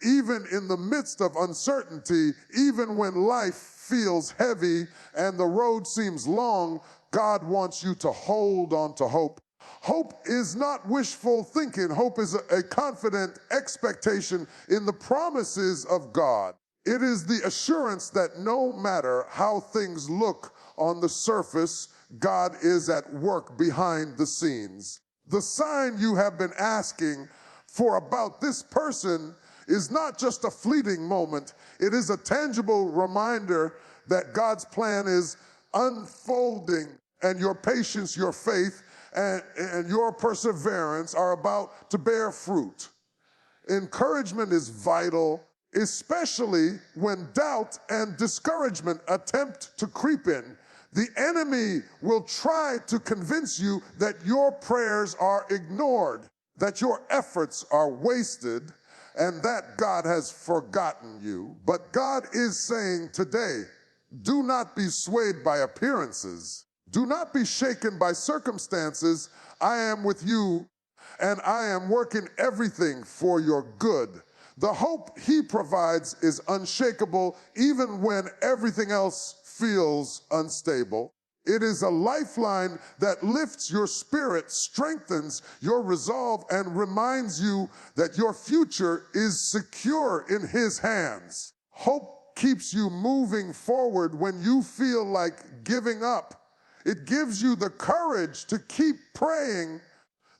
even in the midst of uncertainty, even when life feels heavy and the road seems long, God wants you to hold on to hope. Hope is not wishful thinking. Hope is a confident expectation in the promises of God. It is the assurance that no matter how things look on the surface, God is at work behind the scenes. The sign you have been asking for about this person is not just a fleeting moment. It is a tangible reminder that God's plan is unfolding, and your patience, your faith, and your perseverance are about to bear fruit. Encouragement is vital, especially when doubt and discouragement attempt to creep in. The enemy will try to convince you that your prayers are ignored, that your efforts are wasted, and that God has forgotten you. But God is saying today, do not be swayed by appearances. Do not be shaken by circumstances. I am with you, and I am working everything for your good. The hope he provides is unshakable, even when everything else feels unstable. It is a lifeline that lifts your spirit, strengthens your resolve, and reminds you that your future is secure in his hands. Hope keeps you moving forward when you feel like giving up. It gives you the courage to keep praying,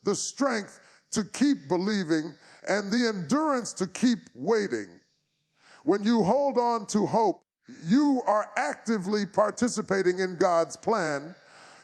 the strength to keep believing, and the endurance to keep waiting. When you hold on to hope, you are actively participating in God's plan.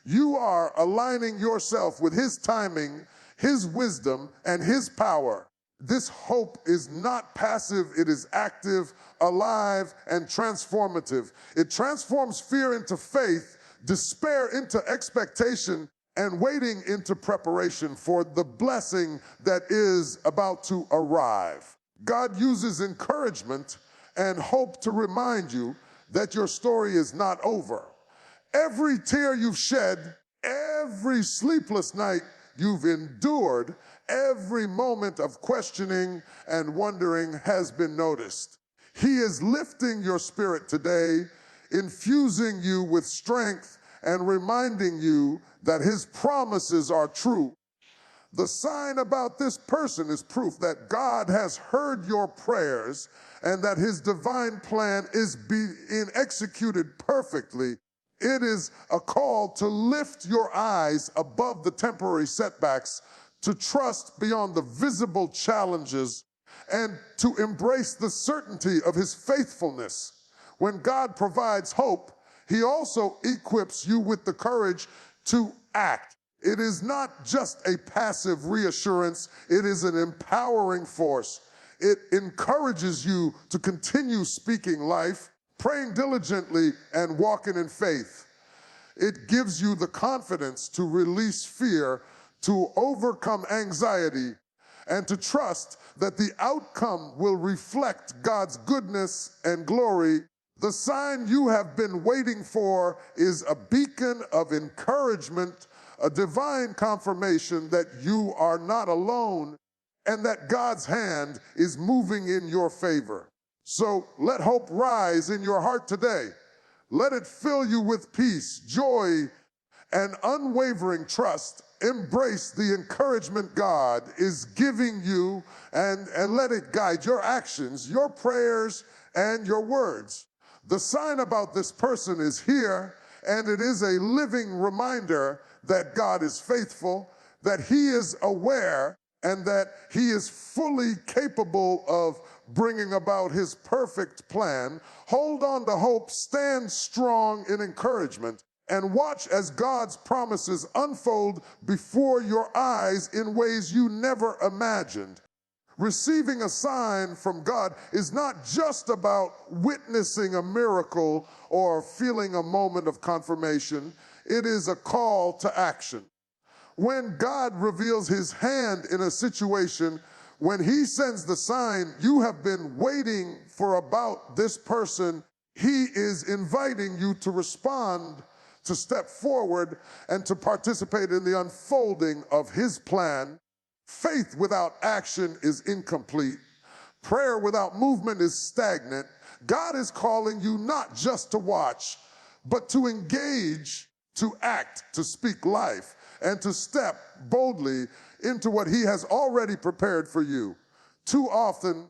You are aligning yourself with his timing, his wisdom, and his power. This hope is not passive, it is active, alive, and transformative. It transforms fear into faith, despair into expectation, and waiting into preparation for the blessing that is about to arrive. God uses encouragement and hope to remind you that your story is not over. Every tear you've shed, every sleepless night you've endured, every moment of questioning and wondering has been noticed. He is lifting your spirit today, infusing you with strength and reminding you that his promises are true. The sign about this person is proof that God has heard your prayers and that his divine plan is being executed perfectly. It is a call to lift your eyes above the temporary setbacks, to trust beyond the visible challenges, and to embrace the certainty of his faithfulness. When God provides hope, he also equips you with the courage to act. It is not just a passive reassurance, it is an empowering force. It encourages you to continue speaking life, praying diligently, and walking in faith. It gives you the confidence to release fear, to overcome anxiety, and to trust that the outcome will reflect God's goodness and glory. The sign you have been waiting for is a beacon of encouragement, a divine confirmation that you are not alone and that God's hand is moving in your favor. So let hope rise in your heart today. Let it fill you with peace, joy, and unwavering trust. Embrace the encouragement God is giving you and let it guide your actions, your prayers, and your words. The sign about this person is here, and it is a living reminder that God is faithful, that he is aware, and that he is fully capable of bringing about his perfect plan. Hold on to hope, stand strong in encouragement, and watch as God's promises unfold before your eyes in ways you never imagined. Receiving a sign from God is not just about witnessing a miracle or feeling a moment of confirmation. It is a call to action. When God reveals his hand in a situation, when he sends the sign you have been waiting for about this person, he is inviting you to respond, to step forward, and to participate in the unfolding of his plan. Faith without action is incomplete. Prayer without movement is stagnant. God is calling you not just to watch, but to engage, to act, to speak life, and to step boldly into what he has already prepared for you. Too often,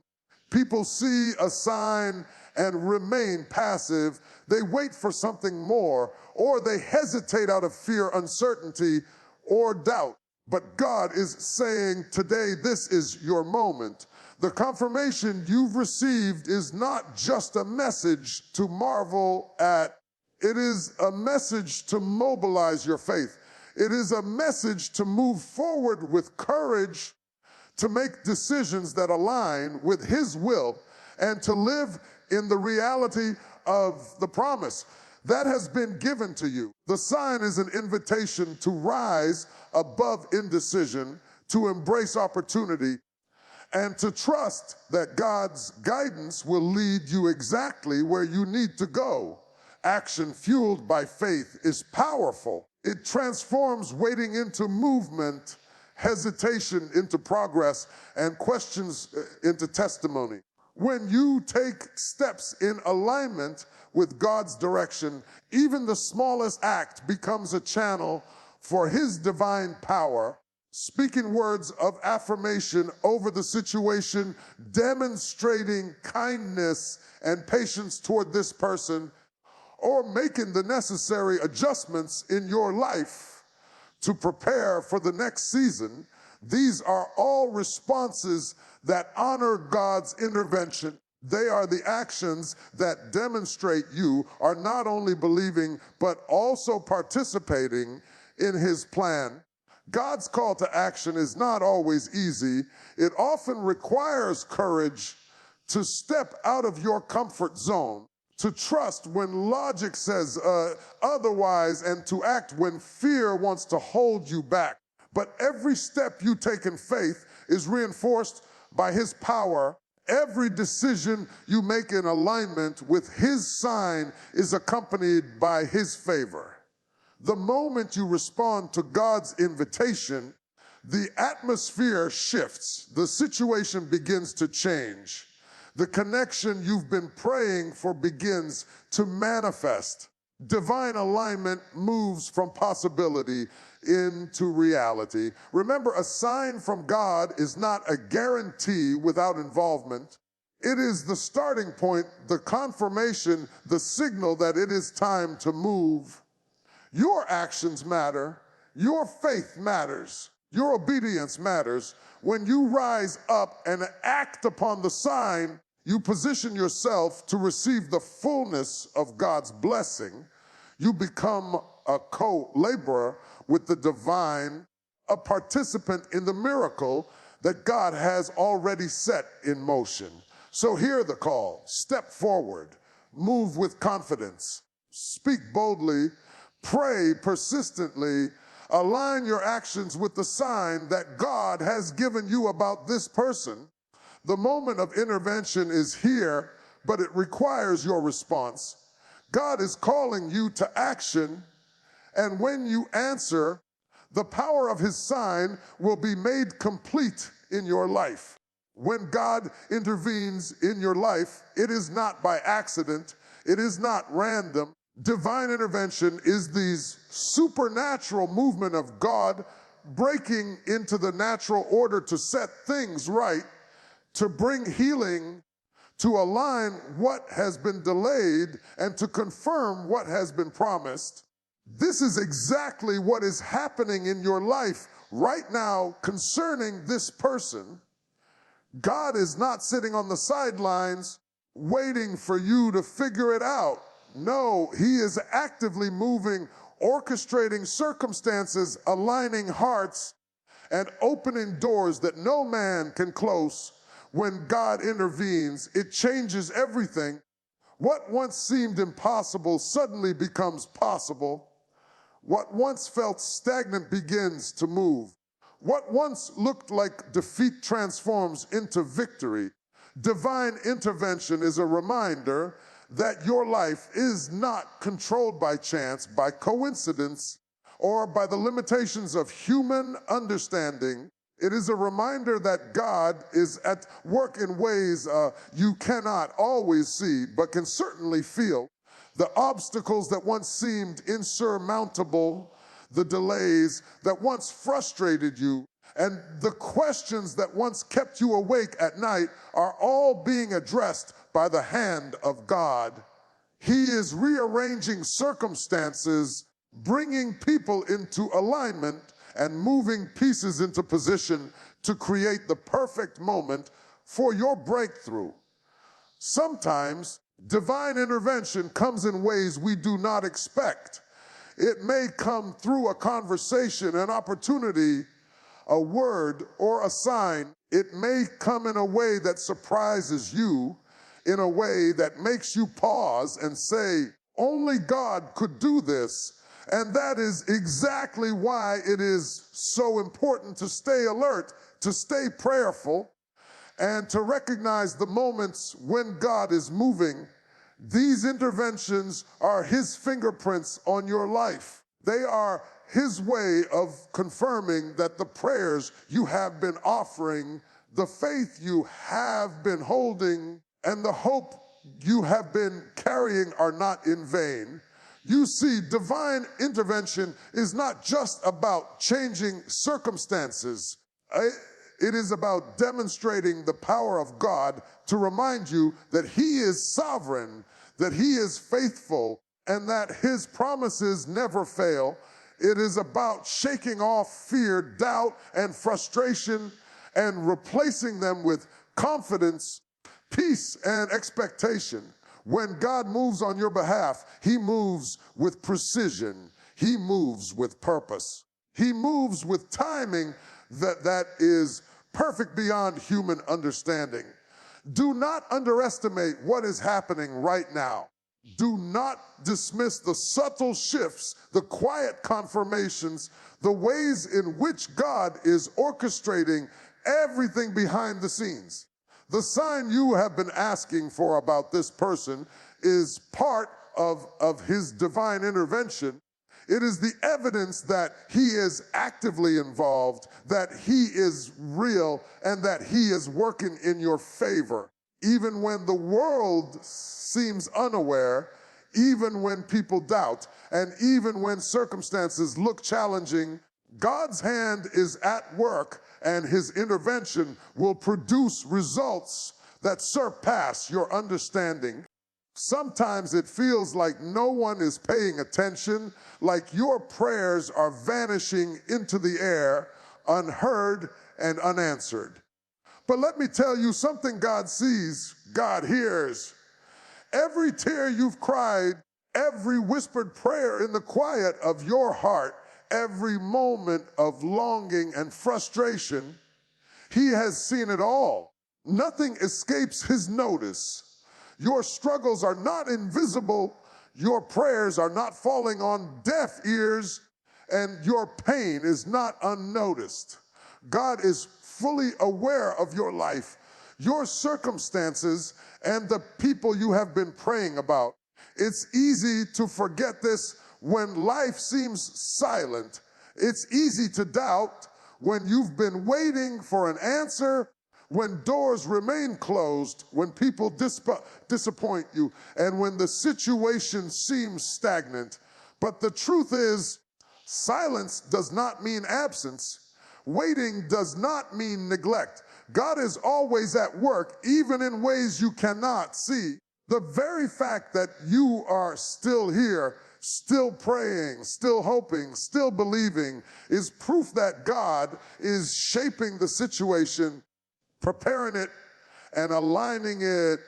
people see a sign and remain passive. They wait for something more, or they hesitate out of fear, uncertainty, or doubt. But God is saying today, this is your moment. The confirmation you've received is not just a message to marvel at. It is a message to mobilize your faith. It is a message to move forward with courage, to make decisions that align with his will, and to live in the reality of the promise that has been given to you. The sign is an invitation to rise above indecision, to embrace opportunity, and to trust that God's guidance will lead you exactly where you need to go. Action fueled by faith is powerful. It transforms waiting into movement, hesitation into progress, and questions into testimony. When you take steps in alignment with God's direction, even the smallest act becomes a channel for his divine power. Speaking words of affirmation over the situation, demonstrating kindness and patience toward this person, or making the necessary adjustments in your life to prepare for the next season. These are all responses that honor God's intervention. They are the actions that demonstrate you are not only believing, but also participating in his plan. God's call to action is not always easy. It often requires courage to step out of your comfort zone, to trust when logic says otherwise, and to act when fear wants to hold you back. But every step you take in faith is reinforced by his power. Every decision you make in alignment with his sign is accompanied by his favor. The moment you respond to God's invitation, the atmosphere shifts. The situation begins to change. The connection you've been praying for begins to manifest. Divine alignment moves from possibility into reality. Remember, a sign from God is not a guarantee without involvement. It is the starting point, the confirmation, the signal that it is time to move. Your actions matter. Your faith matters. Your obedience matters. When you rise up and act upon the sign, you position yourself to receive the fullness of God's blessing. You become a co-laborer with the divine, a participant in the miracle that God has already set in motion. So hear the call. Step forward. Move with confidence. Speak boldly. Pray persistently. Align your actions with the sign that God has given you about this person. The moment of intervention is here, but it requires your response. God is calling you to action, and when you answer, the power of his sign will be made complete in your life. When God intervenes in your life, it is not by accident. It is not random. Divine intervention is the supernatural movement of God breaking into the natural order to set things right, to bring healing, to align what has been delayed, and to confirm what has been promised. This is exactly what is happening in your life right now concerning this person. God is not sitting on the sidelines waiting for you to figure it out. No, he is actively moving, orchestrating circumstances, aligning hearts, and opening doors that no man can close. When God intervenes, it changes everything. What once seemed impossible suddenly becomes possible. What once felt stagnant begins to move. What once looked like defeat transforms into victory. Divine intervention is a reminder that your life is not controlled by chance, by coincidence, or by the limitations of human understanding. It is a reminder that God is at work in ways you cannot always see, but can certainly feel. The obstacles that once seemed insurmountable, the delays that once frustrated you, and the questions that once kept you awake at night are all being addressed by the hand of God. He is rearranging circumstances, bringing people into alignment, and moving pieces into position to create the perfect moment for your breakthrough. Sometimes divine intervention comes in ways we do not expect. It may come through a conversation, an opportunity, a word, or a sign. It may come in a way that surprises you, in a way that makes you pause and say, only God could do this. And that is exactly why it is so important to stay alert, to stay prayerful, and to recognize the moments when God is moving. These interventions are His fingerprints on your life. They are His way of confirming that the prayers you have been offering, the faith you have been holding, and the hope you have been carrying are not in vain. You see, divine intervention is not just about changing circumstances. It is about demonstrating the power of God to remind you that He is sovereign, that He is faithful, and that His promises never fail. It is about shaking off fear, doubt, and frustration and replacing them with confidence, peace, and expectation. When God moves on your behalf, He moves with precision. He moves with purpose. He moves with timing that is perfect beyond human understanding. Do not underestimate what is happening right now. Do not dismiss the subtle shifts, the quiet confirmations, the ways in which God is orchestrating everything behind the scenes. The sign you have been asking for about this person is part of His divine intervention. It is the evidence that He is actively involved, that He is real, and that He is working in your favor. Even when the world seems unaware, even when people doubt, and even when circumstances look challenging, God's hand is at work, and His intervention will produce results that surpass your understanding. Sometimes it feels like no one is paying attention, like your prayers are vanishing into the air, unheard and unanswered. But let me tell you something God sees, God hears. Every tear you've cried, every whispered prayer in the quiet of your heart, every moment of longing and frustration, He has seen it all. Nothing escapes His notice. Your struggles are not invisible. Your prayers are not falling on deaf ears, and your pain is not unnoticed. God is fully aware of your life, your circumstances, and the people you have been praying about. It's easy to forget this when life seems silent. It's easy to doubt when you've been waiting for an answer, when doors remain closed, when people disappoint you, and when the situation seems stagnant. But the truth is, silence does not mean absence. Waiting does not mean neglect. God is always at work, even in ways you cannot see. The very fact that you are still here, still praying, still hoping, still believing, is proof that God is shaping the situation, preparing it, and aligning it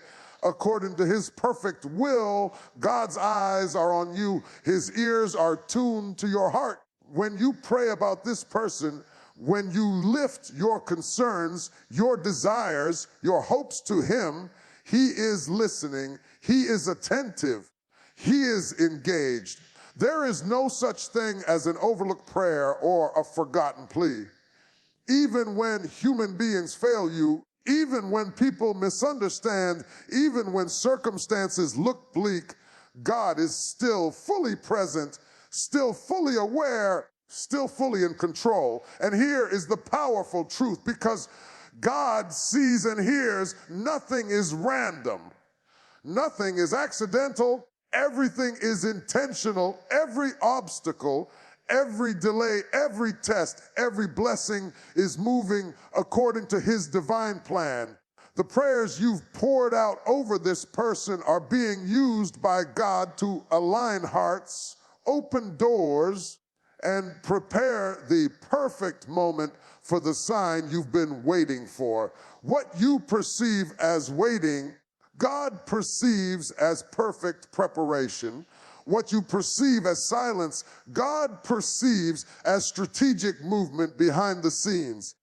according to His perfect will. God's eyes are on you. His ears are tuned to your heart. When you pray about this person, when you lift your concerns, your desires, your hopes to Him, He is listening. He is attentive. He is engaged. There is no such thing as an overlooked prayer or a forgotten plea. Even when human beings fail you, even when people misunderstand, even when circumstances look bleak, God is still fully present, still fully aware, still fully in control. And here is the powerful truth, because God sees and hears, nothing is random. Nothing is accidental. Everything is intentional. Every obstacle, every delay, every test, every blessing is moving according to his divine plan. The prayers you've poured out over this person are being used by God to align hearts, open doors, and prepare the perfect moment for the sign you've been waiting for. What you perceive as waiting, God perceives as perfect preparation. What you perceive as silence, God perceives as strategic movement behind the scenes.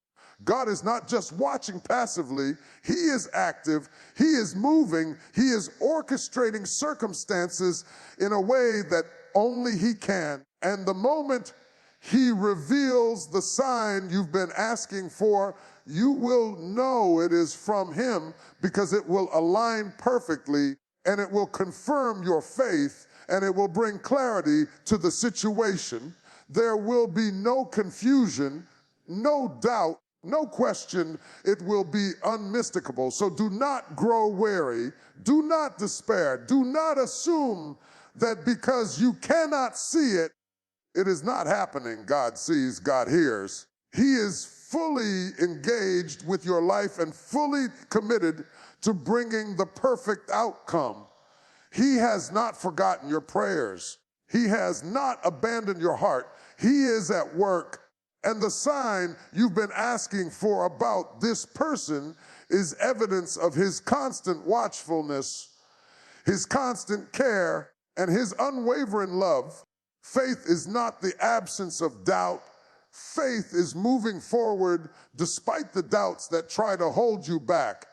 God is not just watching passively, he is active, he is moving, he is orchestrating circumstances in a way that only he can. And the moment he reveals the sign you've been asking for, you will know it is from him, because it will align perfectly and it will confirm your faith and it will bring clarity to the situation. There will be no confusion, no doubt, no question. It will be unmistakable. So do not grow weary. Do not despair. Do not assume that because you cannot see it, it is not happening. God sees, God hears. He is fully engaged with your life and fully committed to bringing the perfect outcome. He has not forgotten your prayers. He has not abandoned your heart. He is at work. And the sign you've been asking for about this person is evidence of his constant watchfulness, his constant care, and his unwavering love. Faith is not the absence of doubt. Faith is moving forward despite the doubts that try to hold you back.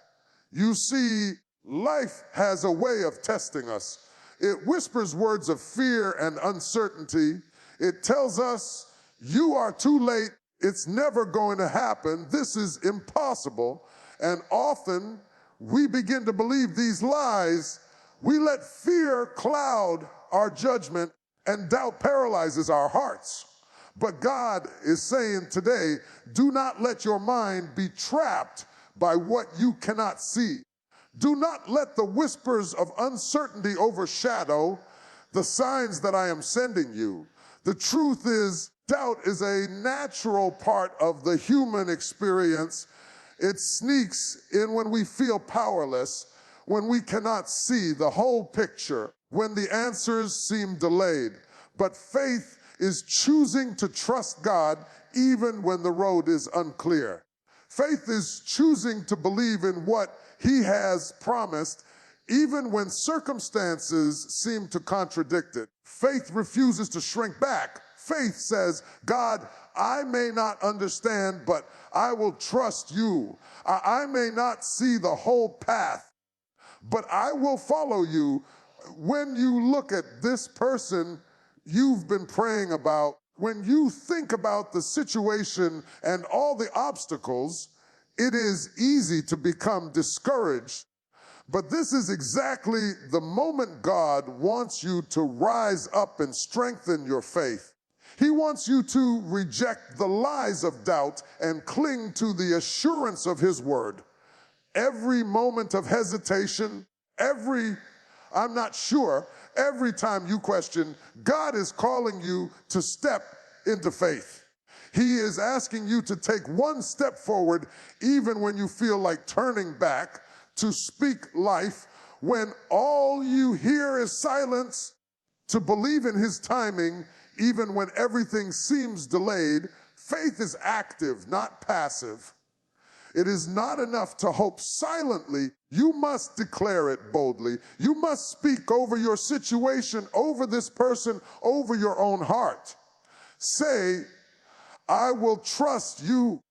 You see, life has a way of testing us. It whispers words of fear and uncertainty. It tells us, you are too late. It's never going to happen. This is impossible. And often we begin to believe these lies. We let fear cloud our judgment, and doubt paralyzes our hearts. But God is saying today, do not let your mind be trapped by what you cannot see. Do not let the whispers of uncertainty overshadow the signs that I am sending you. The truth is, doubt is a natural part of the human experience. It sneaks in when we feel powerless, when we cannot see the whole picture, when the answers seem delayed. But faith is choosing to trust God even when the road is unclear. Faith is choosing to believe in what he has promised even when circumstances seem to contradict it. Faith refuses to shrink back. Faith says, God, I may not understand, but I will trust you. I may not see the whole path, but I will follow you. When you look at this person you've been praying about, when you think about the situation and all the obstacles, it is easy to become discouraged. But this is exactly the moment God wants you to rise up and strengthen your faith. He wants you to reject the lies of doubt and cling to the assurance of his word. Every moment of hesitation, I'm not sure, every time you question, God is calling you to step into faith. He is asking you to take one step forward even when you feel like turning back, to speak life when all you hear is silence, to believe in his timing even when everything seems delayed. Faith is active, not passive. It is not enough to hope silently. You must declare it boldly. You must speak over your situation, over this person, over your own heart. Say, I will trust you.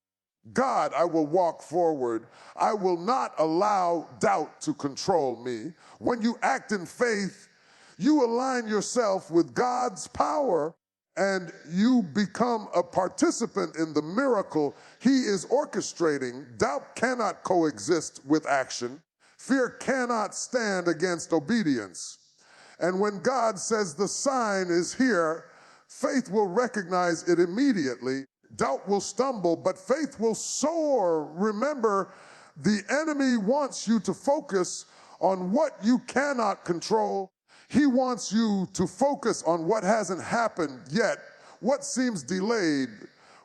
God, I will walk forward. I will not allow doubt to control me. When you act in faith, you align yourself with God's power and you become a participant in the miracle he is orchestrating. Doubt cannot coexist with action. Fear cannot stand against obedience. And when God says the sign is here, Faith will recognize it immediately. Doubt will stumble, but faith will soar. Remember, the enemy wants you to focus on what you cannot control. He wants you to focus on what hasn't happened yet, what seems delayed,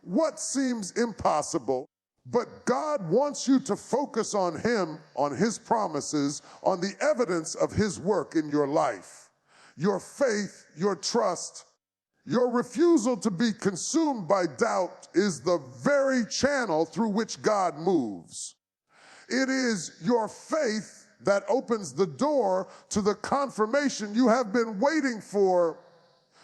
what seems impossible. But God wants you to focus on Him, on His promises, on the evidence of His work in your life. Your faith, your trust, your refusal to be consumed by doubt is the very channel through which God moves. It is your faith that opens the door to the confirmation you have been waiting for,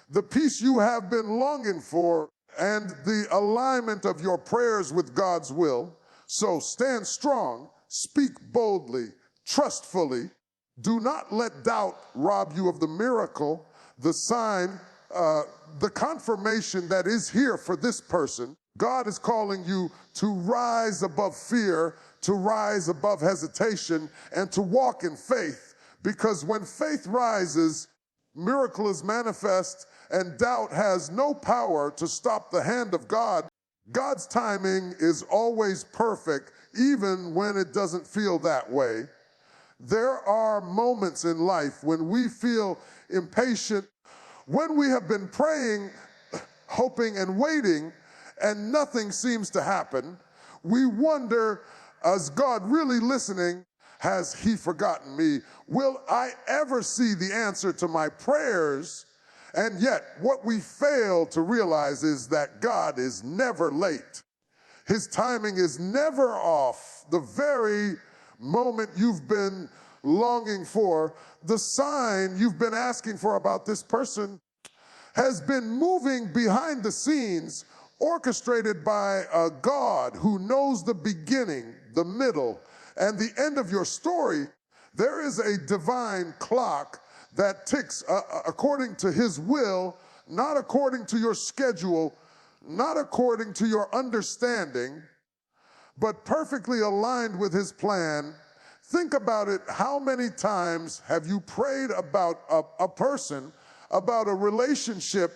the peace you have been longing for, and the alignment of your prayers with God's will. So stand strong, speak boldly, trustfully. Do not let doubt rob you of the miracle, the sign, the confirmation that is here for this person. God is calling you to rise above fear, to rise above hesitation, and to walk in faith. Because when faith rises, miracles manifest, and doubt has no power to stop the hand of God. God's timing is always perfect, even when it doesn't feel that way. There are moments in life when we feel impatient, when we have been praying, hoping, and waiting, and nothing seems to happen. We wonder, is God really listening? Has He forgotten me? Will I ever see the answer to my prayers? And yet, what we fail to realize is that God is never late. His timing is never off. The very moment you've been longing for, the sign you've been asking for about this person has been moving behind the scenes, orchestrated by a God who knows the beginning, the middle, and the end of your story. There is a divine clock that ticks according to His will, not according to your schedule, not according to your understanding, but perfectly aligned with His plan. Think about it. How many times have you prayed about a person, about a relationship,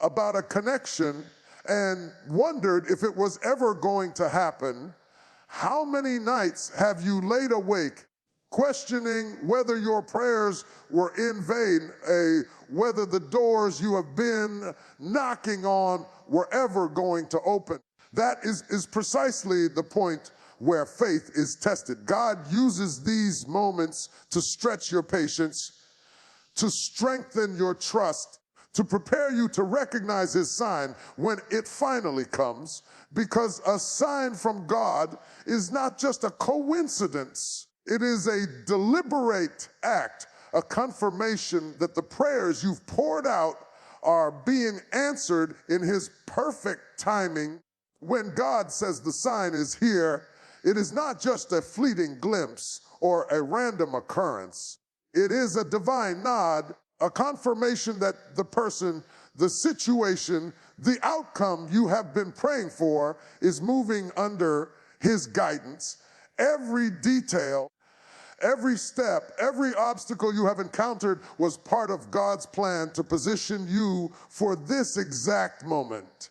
about a connection, and wondered if it was ever going to happen? How many nights have you laid awake questioning whether your prayers were in vain, whether the doors you have been knocking on were ever going to open? That is precisely the point where faith is tested. God uses these moments to stretch your patience, to strengthen your trust, to prepare you to recognize His sign when it finally comes, because a sign from God is not just a coincidence. It is a deliberate act, a confirmation that the prayers you've poured out are being answered in His perfect timing. When God says the sign is here, it is not just a fleeting glimpse or a random occurrence. It is a divine nod, a confirmation that the person, the situation, the outcome you have been praying for is moving under His guidance. Every detail, every step, every obstacle you have encountered was part of God's plan to position you for this exact moment.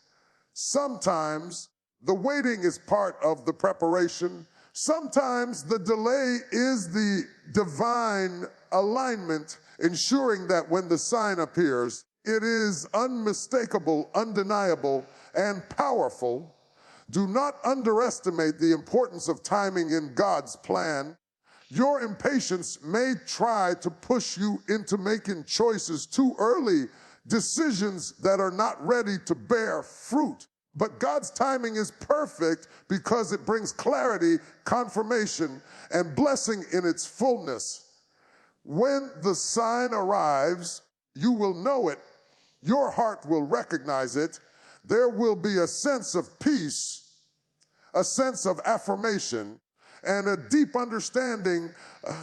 Sometimes the waiting is part of the preparation. Sometimes the delay is the divine alignment, ensuring that when the sign appears, it is unmistakable, undeniable, and powerful. Do not underestimate the importance of timing in God's plan. Your impatience may try to push you into making choices too early, decisions that are not ready to bear fruit. But God's timing is perfect because it brings clarity, confirmation, and blessing in its fullness. When the sign arrives, you will know it. Your heart will recognize it. There will be a sense of peace, a sense of affirmation, and a deep understanding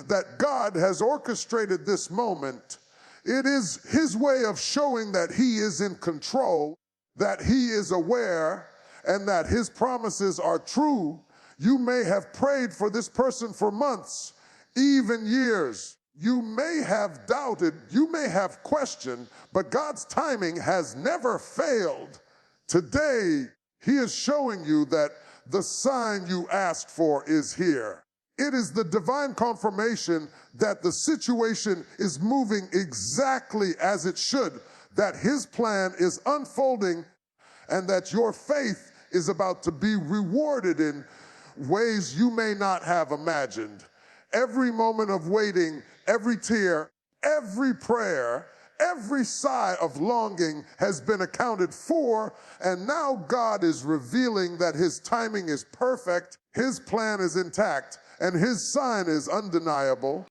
that God has orchestrated this moment. It is His way of showing that He is in control, that He is aware, and that His promises are true. You may have prayed for this person for months, even years. You may have doubted, you may have questioned, but God's timing has never failed. Today, He is showing you that the sign you asked for is here. It is the divine confirmation that the situation is moving exactly as it should, that His plan is unfolding, and that your faith is about to be rewarded in ways you may not have imagined. Every moment of waiting, every tear, every prayer, every sigh of longing has been accounted for, and now God is revealing that His timing is perfect, His plan is intact, and His sign is undeniable.